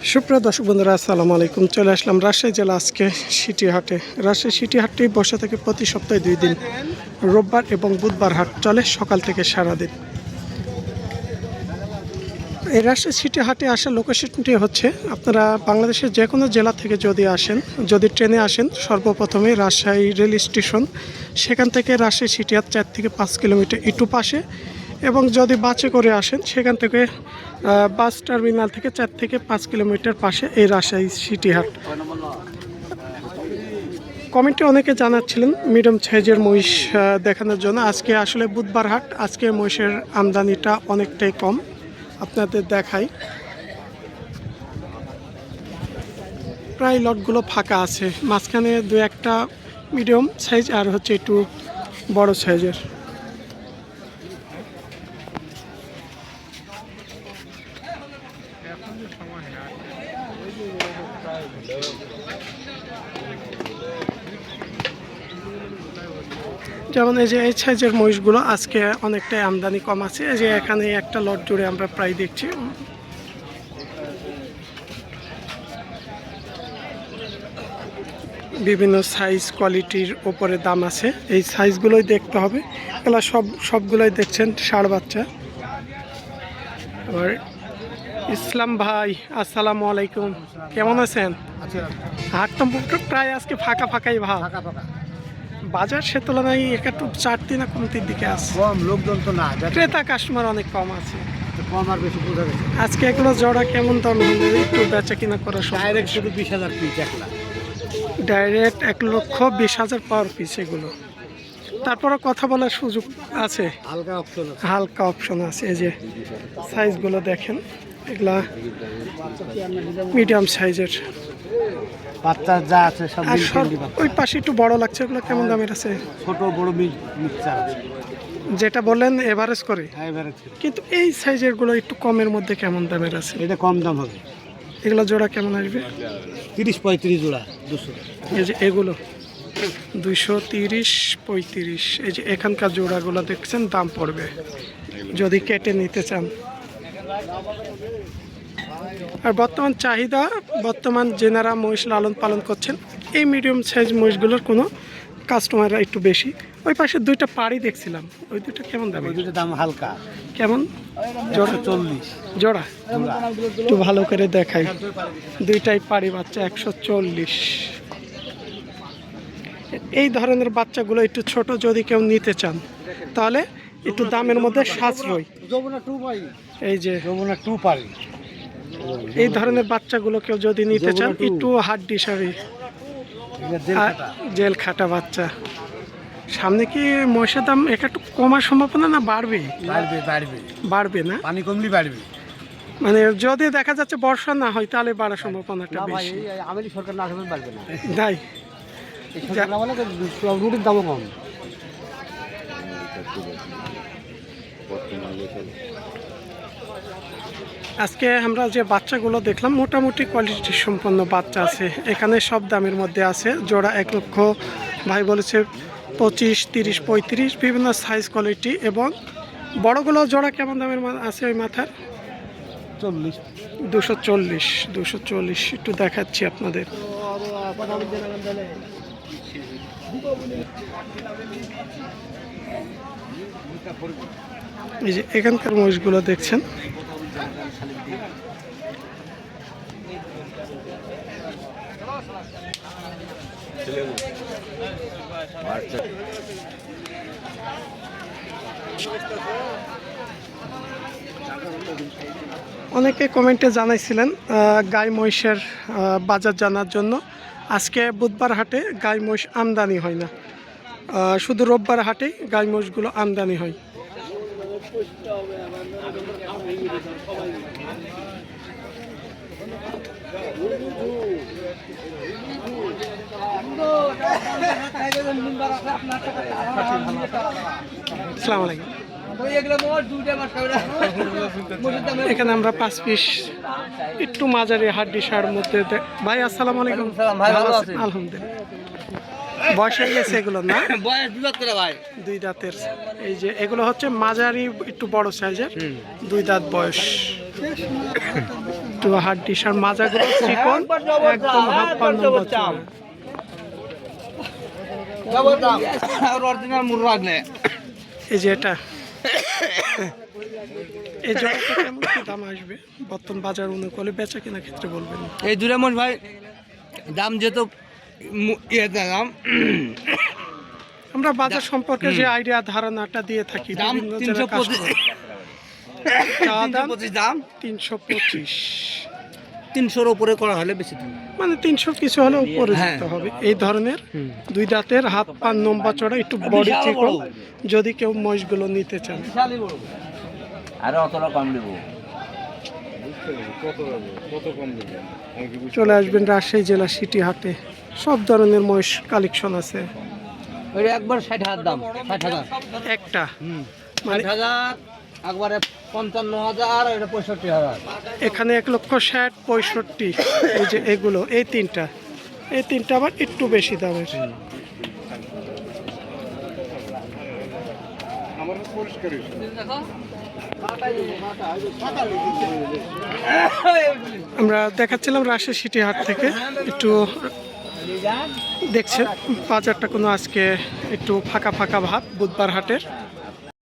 সুপ্রিয় দর্শক বন্ধুরা, আসসালামু আলাইকুম। চলে আসলাম রাজশাহী জেলা আজকে সিটি হাটে। রাজশাহী সিটি হাটটি বসে থাকে প্রতি সপ্তাহে 2 দিন, রোববার এবং বুধবার হাট চলে সকাল থেকে সারাদিন। এই রাজশাহী সিটি হাটে আসার লোকেশনটি হচ্ছে, আপনারা বাংলাদেশের যে কোনো জেলা থেকে যদি ট্রেনে আসেন, সর্বপ্রথমে রাজশাহী রেল স্টেশন, সেখান থেকে রাজশাহী সিটি হাট 4 থেকে 5 কিলোমিটার একটু পাশে, এবং যদি বাসে করে আসেন সেখান থেকে বাস টার্মিনাল থেকে 4 থেকে 5 কিলোমিটার পাশে এই রাজশাহী সিটি হাট। কমেন্টে অনেকে জানাচ্ছিলেন মিডিয়াম সাইজের মহিষ দেখানোর জন্য। আজকে আসলে বুধবার হাট, আজকে মহিষের আমদানিটা অনেকটাই কম, আপনাদের দেখাই। প্রায় লটগুলো ফাঁকা আছে, মাঝখানে 2-1টা মিডিয়াম সাইজ আর হচ্ছে একটু বড় সাইজের। যেমন এই যে এই সাইজের মহিষগুলো আজকে অনেকটাই আমদানি কম আছে। এই যে এখানে একটা লট জুড়ে আমরা প্রায় দেখছি। বিভিন্ন সাইজ কোয়ালিটির ওপরে দাম আছে, এই সাইজগুলোই দেখতে হবে। এগুলো সবগুলোই দেখছেন ষাঁড় বাচ্চা। আর ইসলাম ভাই, আসসালামু আলাইকুম, কেমন আছেন? হাট তো প্রায় আজকে ফাঁকাই ভাব। বাজার সে তুলনায় একটু চারটি না কমতির দিকে আছে, কম লোকজন তো না, ক্রেতা কাস্টমার অনেক কম আছে। কম আর বেশি বোঝা গেছে। আজকে এগুলো জোড়া কেমন দাম হলে একটু বেচা কিনা করা সম্ভব? ডাইরেক্ট শুধু 20,000 পিস একলা, ডাইরেক্ট 1,20,000 পার পিস এগুলো। তারপরে কথা বলার সুযোগ আছে, হালকা অপশন আছে। এই যে সাইজগুলো দেখেন, এগুলা মিডিয়াম সাইজের বাচ্চা যা আছে সব আর ওই পাশে একটু বড় লাগছে, ওগুলো কেমন দামের আছে? ছোট বড় মিক্সচার আছে, যেটা বললেন এভারেজ করে। এবারে কিন্তু এই সাইজের গুলো একটু কমের মধ্যে কেমন দামের আছে? এটা কম দাম হবে। এগুলো জোড়া কেমন আসবে? 30-35 জোড়া 200। এই যে এগুলো 230-35। এই যে এখানকার জোড়াগুলো দেখছেন, দাম পড়বে যদি কেটে নিতে চান। আর বর্তমান চাহিদা, বর্তমান যেনারা মহিষ লালন পালন করছেন, এই মিডিয়াম সাইজ মহিষগুলোর কোনো কাস্টমাররা একটু বেশি। ওই পাশে 2টা পাড়ি দেখছিলাম, ওই 2টা কেমন দাম? ওই দুটো দাম হালকা, কেমন জোড়া? 40 জোড়া একটু ভালো করে দেখাই। 2টাই পাড়ি বাচ্চা, 140। এই ধরনের বাচ্চাগুলো একটু ছোট, যদি কেউ নিতে চান তাহলে একটু দামের মধ্যে সাশ্রয়। এই যে যমুনা 2 পারি, এই ধরনের বাচ্চাগুলো কেউ যদি নিতে চান, একটু হাড্ডি সারি জেল খাটা বাচ্চা। সামনে কি মহিষের দাম একটু কমার সম্ভাবনা না বাড়বে? বাড়বে না, পানি কমলি বাড়বে। মানে যদি দেখা যাচ্ছে বর্ষা না হয় তাহলে বাড়ার সম্ভাবনাটা বেশি। আমেরি সরকার না আসলে বাড়বে না, তাই রুটির দামও কম। আজকে আমরা যে বাচ্চাগুলো দেখলাম মোটামুটি কোয়ালিটি সম্পন্ন বাচ্চা আছে এখানে, সব দামের মধ্যে আছে। জোড়া 1 লক্ষ, ভাই বলেছে 25, 30, 35, বিভিন্ন সাইজ কোয়ালিটি। এবং বড়গুলো জোড়া কেমন দামের আছে ওই মাথার? 240 একটু দেখাচ্ছি আপনাদের। এই যে এখানকার মহিষগুলো দেখছেন, অনেকে কমেন্টে জানাইছিলেন গাই মহিষের বাজার জানার জন্য। আজকে বুধবার হাটে গাই মহিষ আমদানি হয় না, শুধু রোববার হাটেই গাই মহিষগুলো আমদানি হয়। আসসালামু আলাইকুম। এখানে আমরা 5 পিস একটু মাঝারি হাড্ডি ষাঁড় মধ্যে। ভাই আসসালামু আলাইকুম। আলহামদুলিল্লাহ। বয়স হয়ে গেছে এগুলো না? বয়স 2 দাঁত করে ভাই, 2 দাঁতের। এই যে এগুলো হচ্ছে মাঝারি একটু বড় সাইজের, 2 দাঁত বয়স। একটু হাড্ডিস আর মাজাগুলো চিকন, একদম হাত পা লম্বা চওড়া। অরিজিনাল মুর রাখলে এই যে এটা, এই জোড়াটা কেমন কি দাম আসবে বর্তমান বাজার অনুকূলে বেচা কেনার ক্ষেত্রে বলবেন? এই দুটা মোষ ভাই দাম যেহেতু দাম আমরা বাজার সম্পর্কে যে আইডিয়া ধারণাটা দিয়ে থাকি দাম বিভিন্ন জেলার 325 কাস্টমার। চাওয়া দাম 325 দাম 325, 300-র উপরে করা হলে বেশি দাম। মানে 300 কিছু হলে উপরে হ্যাঁ। যেতে হবে। এই ধরনের দুই দাঁতের, হাত পা লম্বা চড়া, একটু বডি বিশাল চিকন, বড়। যদি কেউ মহিষগুলো নিতে চান। আরে অতটা কম দেবো। চলে আসবেন রাজশাহী জেলা সিটি হাটে, সব ধরনের মহিষ কালেকশন আছে। ওইটা একবার 60,000 দাম, 60,000 একটা মানে 60,000 একবারে 55,000 আর এটা 65,000। এখানে 1,60,000, 65, এই যে এগুলো, এই তিনটা আবার একটু বেশি দামের। আমরা দেখাচ্ছিলাম রাজশাহী সিটি হাট থেকে, একটু দেখছেন বাজারটা কোনো আজকে একটু ফাঁকা ফাঁকা ভাব বুধবার হাটের।